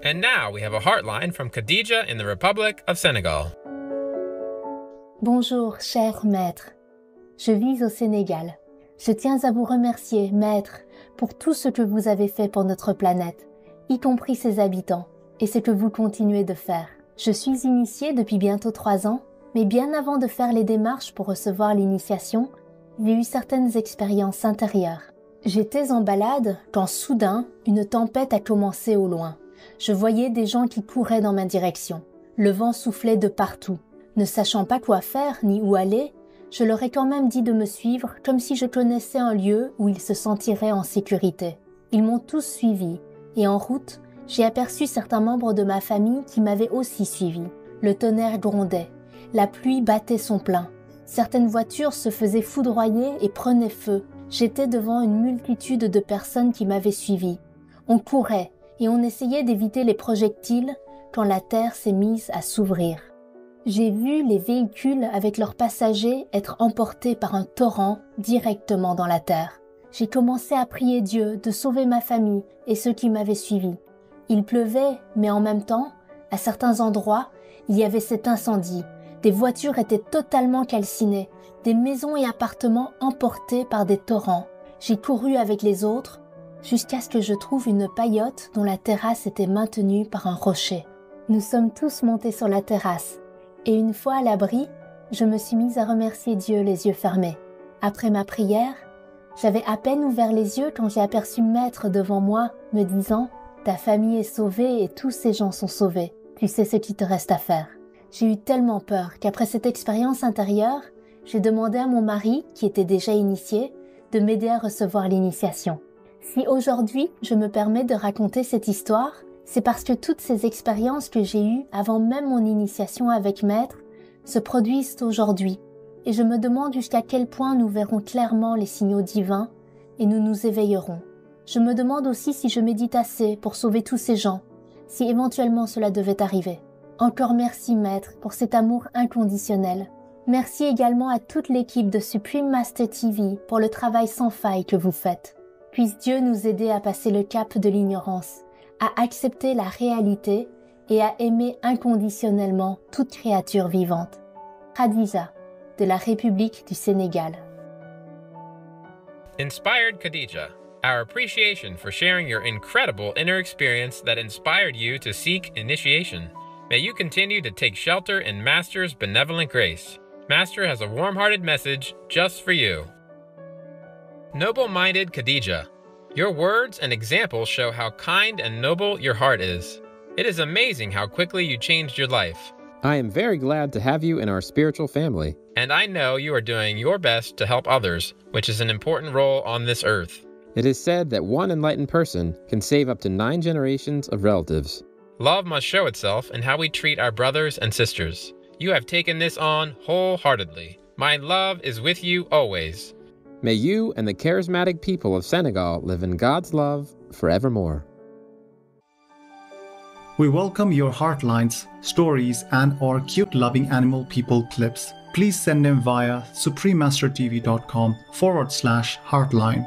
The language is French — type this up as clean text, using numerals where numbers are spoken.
And now we have a heartline from Khadija in the Republic of Senegal. Bonjour, cher maître. Je vis au Sénégal. Je tiens à vous remercier, maître, pour tout ce que vous avez fait pour notre planète, y compris ses habitants, et ce que vous continuez de faire. Je suis initiée depuis bientôt 3 ans, mais bien avant de faire les démarches pour recevoir l'initiation, j'ai eu certaines expériences intérieures. J'étais en balade quand soudain, une tempête a commencé au loin. Je voyais des gens qui couraient dans ma direction. Le vent soufflait de partout. Ne sachant pas quoi faire ni où aller, je leur ai quand même dit de me suivre comme si je connaissais un lieu où ils se sentiraient en sécurité. Ils m'ont tous suivi et en route, j'ai aperçu certains membres de ma famille qui m'avaient aussi suivi. Le tonnerre grondait, la pluie battait son plein. Certaines voitures se faisaient foudroyer et prenaient feu. J'étais devant une multitude de personnes qui m'avaient suivi. On courait et on essayait d'éviter les projectiles quand la terre s'est mise à s'ouvrir. J'ai vu les véhicules avec leurs passagers être emportés par un torrent directement dans la terre. J'ai commencé à prier Dieu de sauver ma famille et ceux qui m'avaient suivi. Il pleuvait, mais en même temps, à certains endroits, il y avait cet incendie. Des voitures étaient totalement calcinées, des maisons et appartements emportés par des torrents. J'ai couru avec les autres jusqu'à ce que je trouve une paillote dont la terrasse était maintenue par un rocher. Nous sommes tous montés sur la terrasse. Et une fois à l'abri, je me suis mise à remercier Dieu les yeux fermés. Après ma prière, j'avais à peine ouvert les yeux quand j'ai aperçu Maître devant moi, me disant « Ta famille est sauvée et tous ces gens sont sauvés. Tu sais ce qu'il te reste à faire. » J'ai eu tellement peur qu'après cette expérience intérieure, j'ai demandé à mon mari, qui était déjà initié, de m'aider à recevoir l'initiation. Si aujourd'hui je me permets de raconter cette histoire, c'est parce que toutes ces expériences que j'ai eues avant même mon initiation avec Maître se produisent aujourd'hui. Et je me demande jusqu'à quel point nous verrons clairement les signaux divins et nous nous éveillerons. Je me demande aussi si je médite assez pour sauver tous ces gens, si éventuellement cela devait arriver. Encore merci Maître pour cet amour inconditionnel. Merci également à toute l'équipe de Supreme Master TV pour le travail sans faille que vous faites. Puisse Dieu nous aider à passer le cap de l'ignorance, à accepter la réalité et à aimer inconditionnellement toute créature vivante. Khadija, de la République du Sénégal. Inspired Khadija, our appreciation for sharing your incredible inner experience that inspired you to seek initiation. May you continue to take shelter in Master's benevolent grace. Master has a warm-hearted message just for you. Noble-minded Khadija, your words and examples show how kind and noble your heart is. It is amazing how quickly you changed your life. I am very glad to have you in our spiritual family. And I know you are doing your best to help others, which is an important role on this earth. It is said that one enlightened person can save up to 9 generations of relatives. Love must show itself in how we treat our brothers and sisters. You have taken this on wholeheartedly. My love is with you always. May you and the charismatic people of Senegal live in God's love forevermore. We welcome your heartlines, stories, and/or cute loving animal people clips. Please send them via suprememastertv.com/heartline.